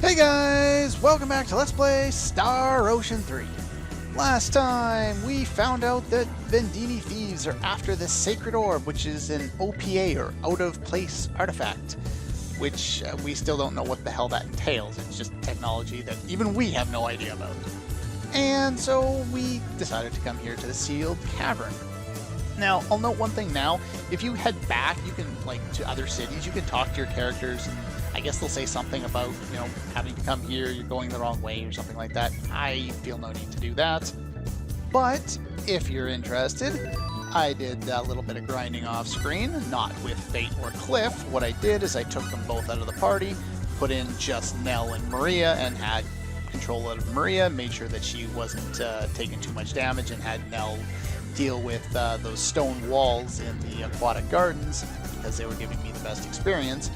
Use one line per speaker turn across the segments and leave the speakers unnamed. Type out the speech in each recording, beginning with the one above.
Hey guys! Welcome back to Let's Play Star Ocean 3. Last time we found out that Vendeeni thieves are after this sacred orb, which is an OPA or out of place artifact, which we still don't know what the hell that entails. It's just technology that even we have no idea about. And so we decided to come here to the Sealed Cavern. Now, I'll note one thing now. If you head back, you can, to other cities, you can talk to your characters, and I guess they'll say something about, having to come here, you're going the wrong way, or something like that. I feel no need to do that. But, if you're interested, I did a little bit of grinding off screen, not with Fate or Cliff. What I did is I took them both out of the party, put in just Nell and Maria, and had control of Maria, made sure that she wasn't taking too much damage, and had Nell deal with those stone walls in the aquatic gardens, because they were giving me the best experience.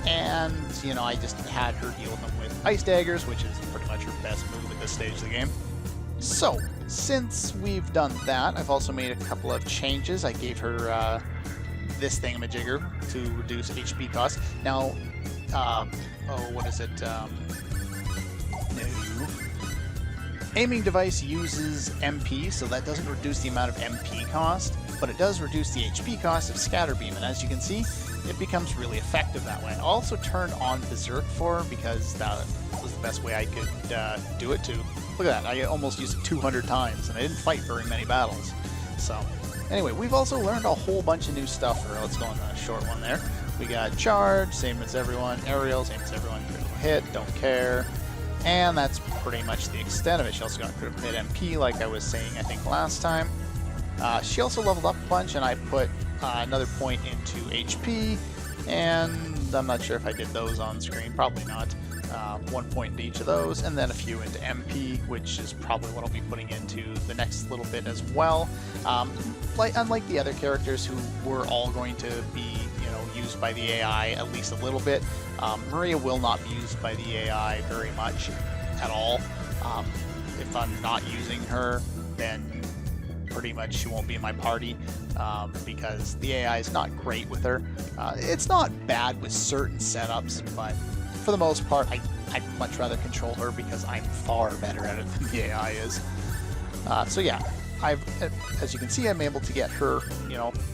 And, I just had her heal them with ice daggers, which is pretty much her best move at this stage of the game. So, since we've done that, I've also made a couple of changes. I gave her this thingamajigger to reduce HP cost. Now, what is it? No. Aiming device uses MP, so that doesn't reduce the amount of MP cost, but it does reduce the HP cost of Scatter Beam, and as you can see, it becomes really effective that way. I also turned on Berserk for her because that was the best way I could do it too. Look at that, I almost used it 200 times, and I didn't fight very many battles. So, anyway, we've also learned a whole bunch of new stuff. Let's go on a short one there. We got Charge, same as everyone. Aerial, same as everyone. Critical Hit, don't care. And that's pretty much the extent of it. She also got critical hit MP, like I was saying, I think, last time. She also leveled up a bunch, and I put another point into HP, and I'm not sure if I did those on screen, probably not. 1 point into each of those, and then a few into MP, which is probably what I'll be putting into the next little bit as well. Unlike the other characters who were all going to be, used by the AI at least a little bit, Maria will not be used by the AI very much at all. If I'm not using her, then pretty much she won't be in my party, because the AI is not great with her. It's not bad with certain setups, but for the most part, I'd much rather control her because I'm far better at it than the AI is. So yeah, as you can see, I'm able to get her,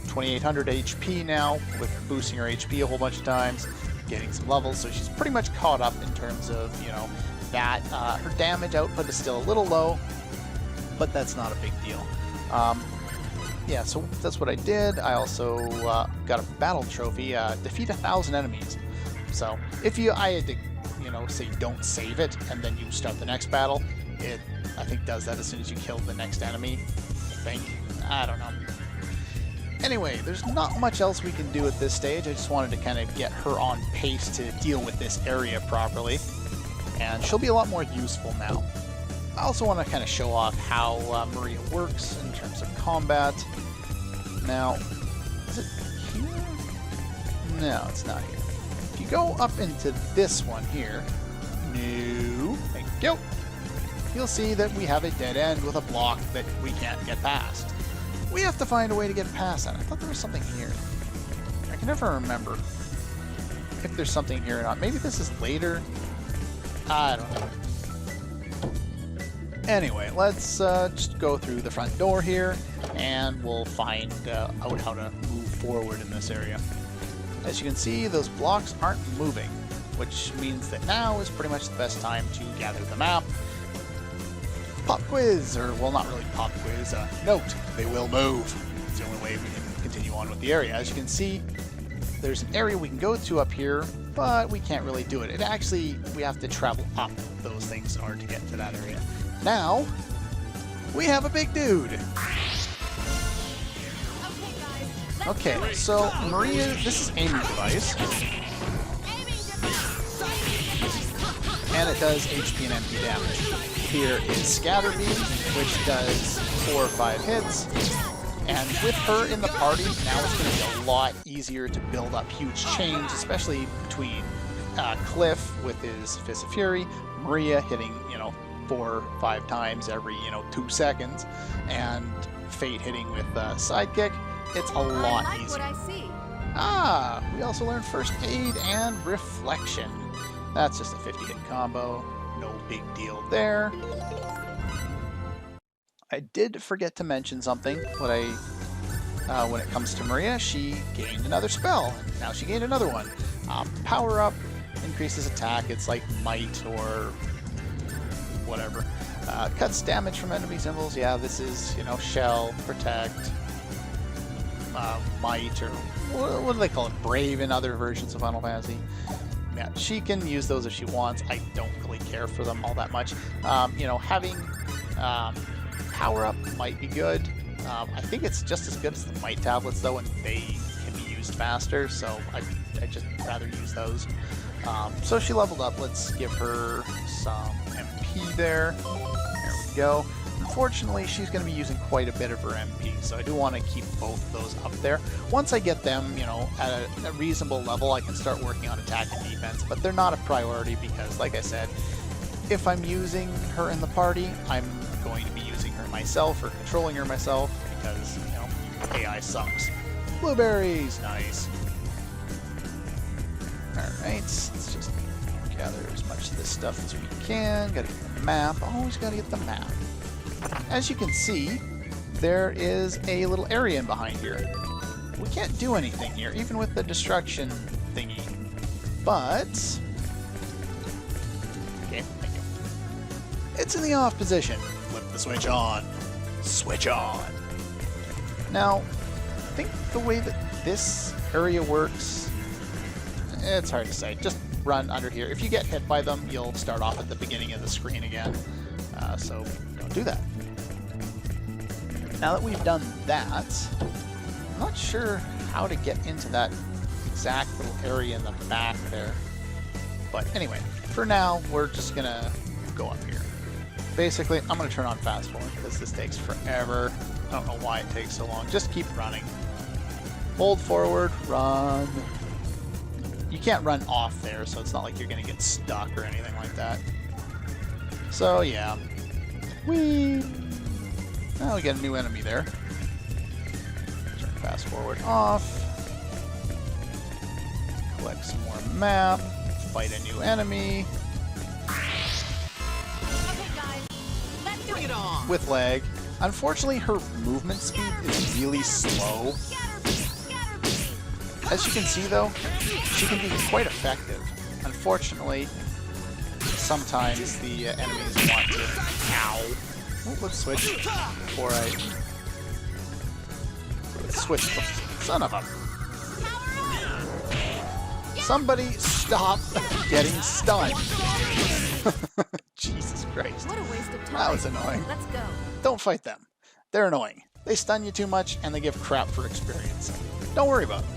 2800 HP now, with boosting her HP a whole bunch of times, getting some levels, so she's pretty much caught up in terms of, that. Her damage output is still a little low, but that's not a big deal. Yeah, so that's what I did. I also got a battle trophy, defeat 1,000 enemies. So if I had to, say don't save it, and then you start the next battle, it, I think, does that as soon as you kill the next enemy, I think. I don't know. Anyway, there's not much else we can do at this stage. I just wanted to kind of get her on pace to deal with this area properly, and she'll be a lot more useful now. I also want to kind of show off how Maria works in terms of combat. Now, is it here? No, it's not here. If you go up into this one here, no, thank you, you'll see that we have a dead end with a block that we can't get past. We have to find a way to get past that. I thought there was something here. I can never remember if there's something here or not. Maybe this is later? I don't know. Anyway, let's just go through the front door here, and we'll find out how to move forward in this area. As you can see, those blocks aren't moving, which means that now is pretty much the best time to gather the map. Pop quiz, or, well, not really pop quiz, note, they will move. It's the only way we can continue on with the area. As you can see, there's an area we can go to up here, but we can't really do it. It actually, we have to travel up those things in order to get to that area. Now, we have a big dude. Okay, so Maria, this is aiming device, and it does HP and MP damage. Here is Scatter Beam, which does 4 or 5 hits, and with her in the party, now it's going to be a lot easier to build up huge chains, especially between Cliff with his Fist of Fury, Maria hitting, 4 or 5 times every, 2 seconds, and Fate hitting with Sidekick. It's a lot easier.
What I see.
We also learned First Aid and Reflection. That's just a 50-hit combo. No big deal there. I did forget to mention something when it comes to Maria. She gained another spell. Now she gained another one. Power up increases attack. It's like might or whatever. Cuts damage from enemy symbols. Yeah, this is, you know, shell, protect, might, or what do they call it? Brave in other versions of Final Fantasy. Yeah, she can use those if she wants. I don't really care for them all that much. You know, having power up might be good. I think it's just as good as the might tablets though, and they can be used faster, so I just rather use those. So she leveled up. Let's give her some MP there. There we go. Unfortunately, she's going to be using quite a bit of her MP, so I do want to keep both of those up there. Once I get them, you know, at a reasonable level, I can start working on attack and defense, but they're not a priority because, like I said, if I'm using her in the party, I'm going to be using her myself or controlling her myself because, you know, AI sucks. Blueberries! Nice. Alright, let's just gather as much of this stuff as we can. Gotta get the map. Always gotta get the map. As you can see, there is a little area in behind here. We can't do anything here, even with the destruction thingy. But... okay, thank you. It's in the off position. Flip the switch on. Switch on. Now, I think the way that this area works, it's hard to say. Just run under here. If you get hit by them, you'll start off at the beginning of the screen again. So don't do that. Now that we've done that, I'm not sure how to get into that exact little area in the back there. But anyway, for now, we're just gonna go up here. Basically, I'm gonna turn on fast forward because this takes forever. I don't know why it takes so long. Just keep running. Hold forward, run. You can't run off there, so it's not like you're gonna get stuck or anything like that. So yeah. Whee! Now we got a new enemy there. Turn fast forward off. Collect some more map. Fight a new enemy.
Okay, guys, let's bring it on.
With lag. Unfortunately, her movement speed is really slow. As you can see though, she can be quite effective. Unfortunately, sometimes the enemies want to... ow! Oh, let's switch before I... let's switch. Son of a... somebody stop getting stunned! Jesus Christ.
What a waste of time.
That was annoying.
Let's go.
Don't fight them. They're annoying. They stun you too much and they give crap for experience. Don't worry about it.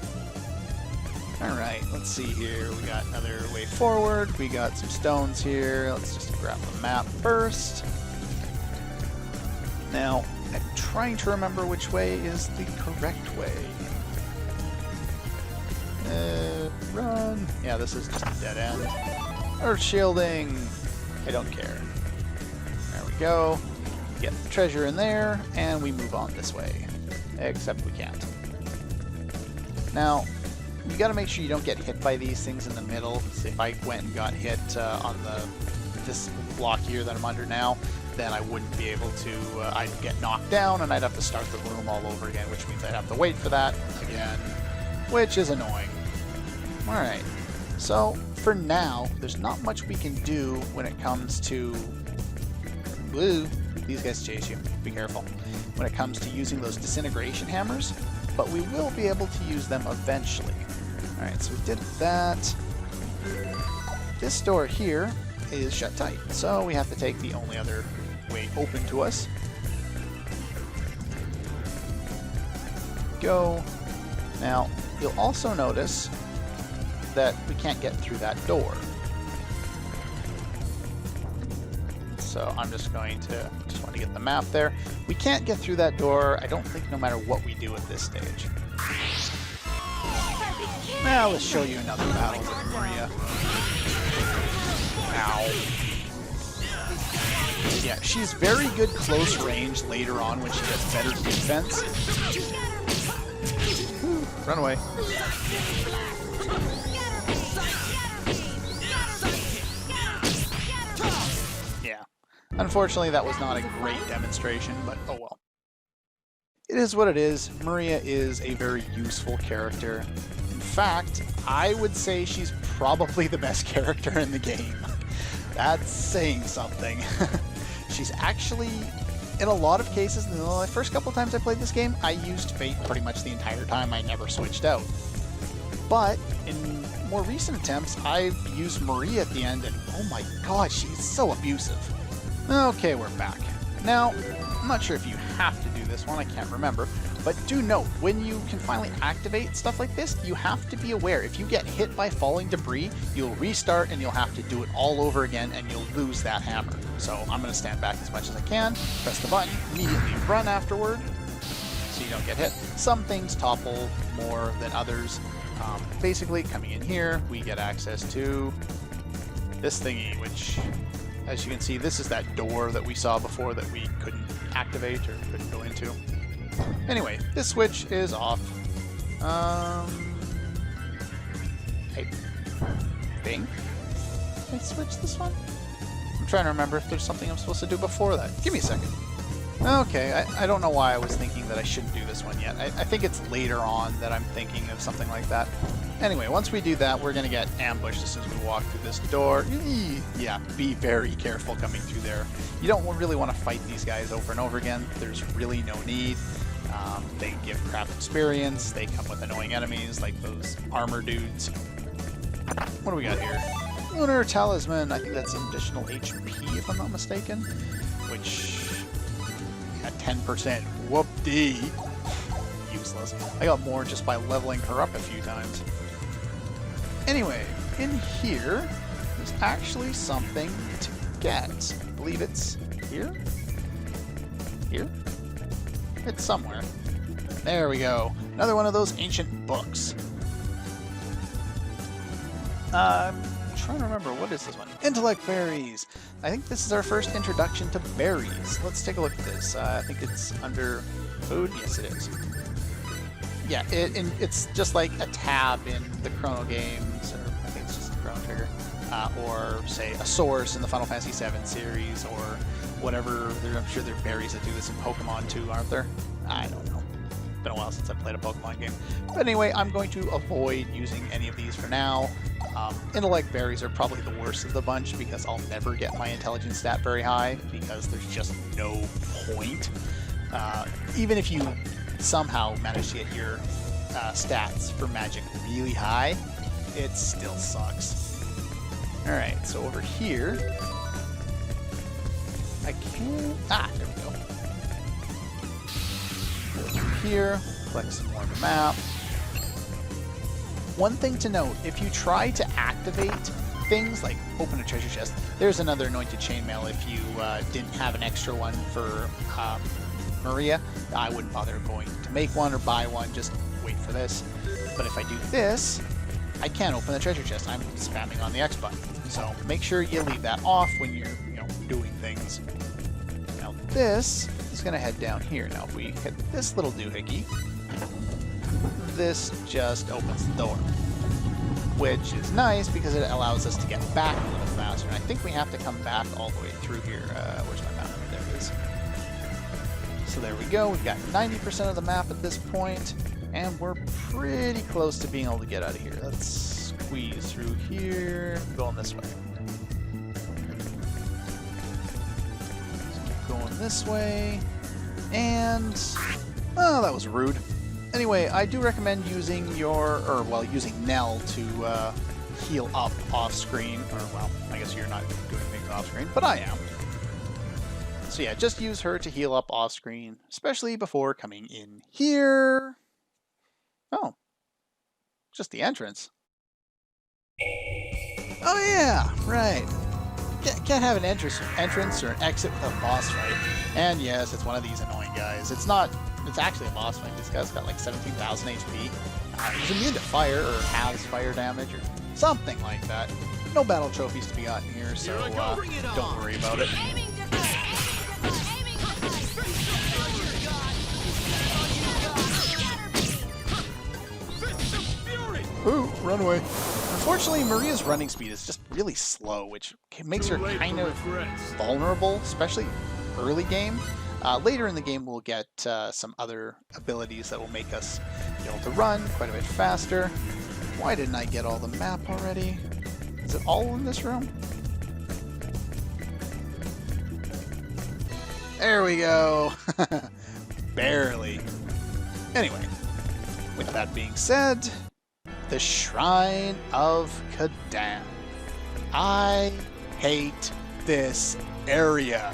Alright, let's see here. We got another way forward. We got some stones here. Let's just grab the map first. Now, I'm trying to remember which way is the correct way. Run. Yeah, this is just a dead end. Earth shielding. I don't care. There we go. Get the treasure in there, and we move on this way. Except we can't. Now, you gotta make sure you don't get hit by these things in the middle. So if I went and got hit on this block here that I'm under now, then I wouldn't be able to, I'd get knocked down and I'd have to start the room all over again, which means I'd have to wait for that again, which is annoying. Alright, so for now, there's not much we can do when it comes to... woo, these guys chase you, be careful. When it comes to using those disintegration hammers, but we will be able to use them eventually. Alright, so we did that. This door here is shut tight, so we have to take the only other way open to us. Go. Now, you'll also notice that we can't get through that door. So I'm just going to, want to get the map there. We can't get through that door, I don't think, no matter what we do at this stage. Now let's show you another battle with Maria. Ow. Yeah, she's very good close range later on when she gets better defense. Run away. Unfortunately, that was not a great demonstration, but oh well. It is what it is. Maria is a very useful character. In fact, I would say she's probably the best character in the game. That's saying something. She's actually, in a lot of cases, in the first couple times I played this game, I used Fate pretty much the entire time. I never switched out. But in more recent attempts, I've used Maria at the end, and oh my god, she's so abusive. Okay, we're back. Now, I'm not sure if you have to do this one, I can't remember, but do note, when you can finally activate stuff like this, you have to be aware. If you get hit by falling debris, you'll restart and you'll have to do it all over again and you'll lose that hammer. So I'm going to stand back as much as I can, press the button, immediately run afterward, so you don't get hit. Some things topple more than others. Basically, coming in here, we get access to this thingy, which, as you can see, this is that door that we saw before that we couldn't activate or couldn't go into. Anyway, this switch is off. I think I switched this one? I'm trying to remember if there's something I'm supposed to do before that. Give me a second. Okay, I don't know why I was thinking that I shouldn't do this one yet. I think it's later on that I'm thinking of something like that. Anyway, once we do that, we're going to get ambushed as soon as we walk through this door. Yeah, be very careful coming through there. You don't really want to fight these guys over and over again. There's really no need. They give crap experience. They come with annoying enemies like those armor dudes. What do we got here? Lunar Talisman. I think that's additional HP if I'm not mistaken. Which... at 10%. Whoop-dee. Useless. I got more just by leveling her up a few times. Anyway, in here, there's actually something to get. I believe it's here? Here? It's somewhere. There we go. Another one of those ancient books. I'm trying to remember, what is this one? Intellect Berries! I think this is our first introduction to berries. Let's take a look at this. I think it's under food. Yes, it is. Yeah, it's just like a tab in the Chrono games, or I think it's just the Chrono Trigger, or say a source in the Final Fantasy VII series, or whatever. I'm sure there are berries that do this in Pokemon too, aren't there? I don't know. It's been a while since I played a Pokemon game. But anyway, I'm going to avoid using any of these for now. Intellect berries are probably the worst of the bunch because I'll never get my intelligence stat very high because there's just no point. Even if you somehow manage to get your stats for magic really high, it still sucks. Alright, so over here, I can... there we go. Over here, collect some more of the map. One thing to note, if you try to activate things like open a treasure chest, there's another anointed chainmail if you didn't have an extra one for Maria. I wouldn't bother going to make one or buy one, just wait for this. But if I do this, I can't open the treasure chest. I'm spamming on the X button. So make sure you leave that off when you're doing things. Now this is going to head down here. Now if we hit this little doohickey, this just opens the door, which is nice because it allows us to get back a little faster. And I think we have to come back all the way through here. Where's my map? There it is. So there we go. We've got 90% of the map at this point, and we're pretty close to being able to get out of here. Let's squeeze through here, going this way. Let's keep going this way, and oh, that was rude. Anyway, I do recommend using using Nell to heal up off-screen. Or, well, I guess you're not doing things off-screen, but I am. So yeah, just use her to heal up off-screen, especially before coming in here. Oh, just the entrance. Oh yeah, right. Can't have an entrance or an exit without a boss fight. And yes, it's one of these annoying guys. It's actually a boss fight. This guy's got like 17,000 HP. He's immune to fire, or has fire damage, or something like that. No battle trophies to be gotten here, so don't worry about it. Ooh, run away. Unfortunately, Maria's running speed is just really slow, which makes her kind of vulnerable, especially early game. Later in the game, we'll get some other abilities that will make us be able to run quite a bit faster. Why didn't I get all the map already? Is it all in this room? There we go! Barely. Anyway, with that being said, the Shrine of Kaddan. I hate this area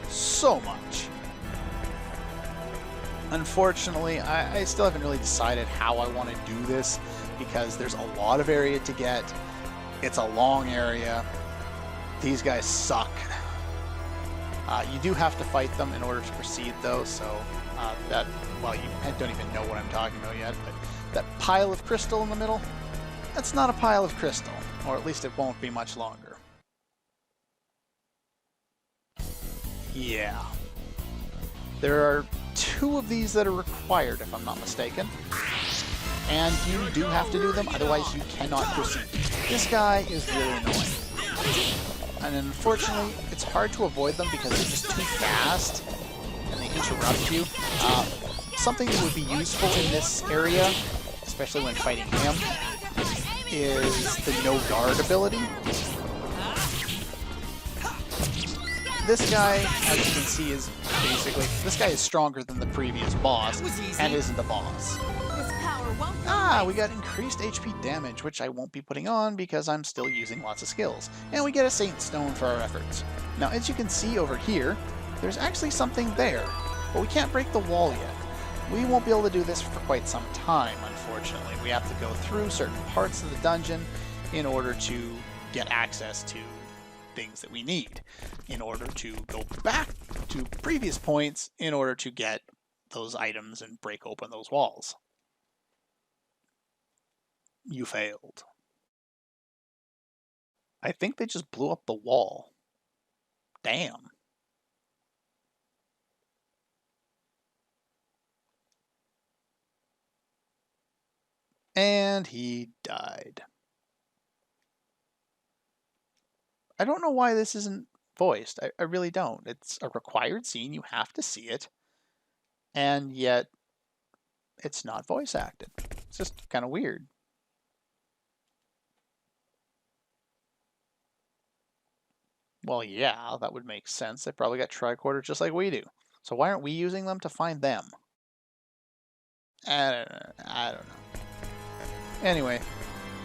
so much. Unfortunately, I still haven't really decided how I want to do this because there's a lot of area to get. It's a long area. These guys suck. You do have to fight them in order to proceed though, so well, you don't even know what I'm talking about yet, but that pile of crystal in the middle, that's not a pile of crystal, or at least it won't be much longer. Yeah. There are 2 of these that are required, if I'm not mistaken. And you do have to do them, otherwise you cannot proceed. This guy is really annoying. And unfortunately, it's hard to avoid them because they're just too fast and they interrupt you. Something that would be useful in this area, especially when fighting him, is the no guard ability. This guy, as you can see, is basically, this guy is stronger than the previous boss and isn't the boss. We got increased HP damage, which I won't be putting on because I'm still using lots of skills. And we get a Saint Stone for our efforts. Now, as you can see over here, there's actually something there, but we can't break the wall yet. We won't be able to do this for quite some time, unfortunately. We have to go through certain parts of the dungeon in order to get access to things that we need, in order to go back to previous points in order to get those items and break open those walls. You failed. I think they just blew up the wall. Damn. And he died. I don't know why this isn't voiced. I really don't. It's a required scene. You have to see it. And yet, it's not voice acted. It's just kind of weird. Well, yeah, that would make sense. They probably got tricorders just like we do. So why aren't we using them to find them? I don't know. Anyway,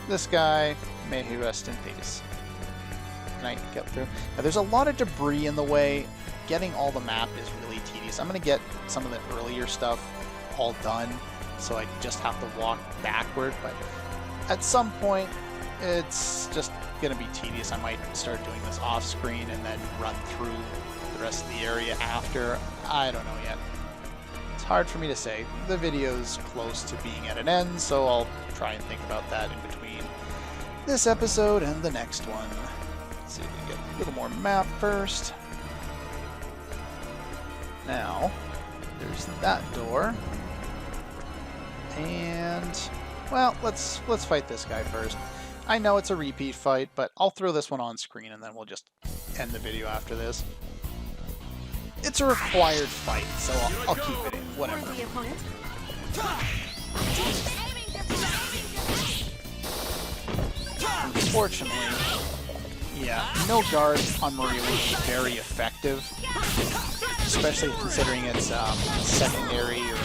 this guy, may he rest in peace. Can I get through? Now, there's a lot of debris in the way. Getting all the map is really tedious. I'm going to get some of the earlier stuff all done, so I just have to walk backward. But at some point, it's just going to be tedious. I might start doing this off screen and then run through the rest of the area after. I don't know yet. It's hard for me to say. The video's close to being at an end, so I'll try and think about that in between this episode and the next one. Let's see if we can get a little more map first. Now, there's that door. And, well, let's fight this guy first. I know it's a repeat fight, but I'll throw this one on screen and then we'll just end the video after this. It's a required fight, so I'll keep it in, whatever. Unfortunately, yeah, no guard on Maria would be very effective, especially considering it's secondary or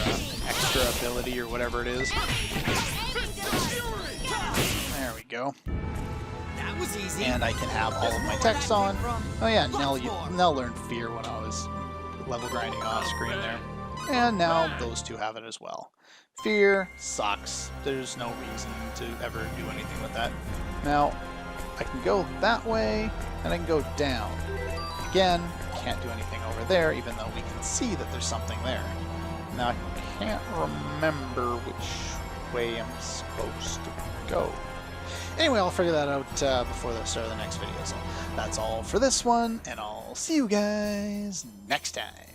extra ability or whatever it is. There we go.
That was easy.
And I can have all of my text on. Oh yeah, Nell learned Fear when I was level grinding off screen there. And now those two have it as well. Fear sucks. There's no reason to ever do anything with that. Now, I can go that way, and I can go down. Again, can't do anything over there, even though we can see that there's something there. Now, I can't remember which way I'm supposed to go. Anyway, I'll figure that out before the start of the next video. So that's all for this one, and I'll see you guys next time.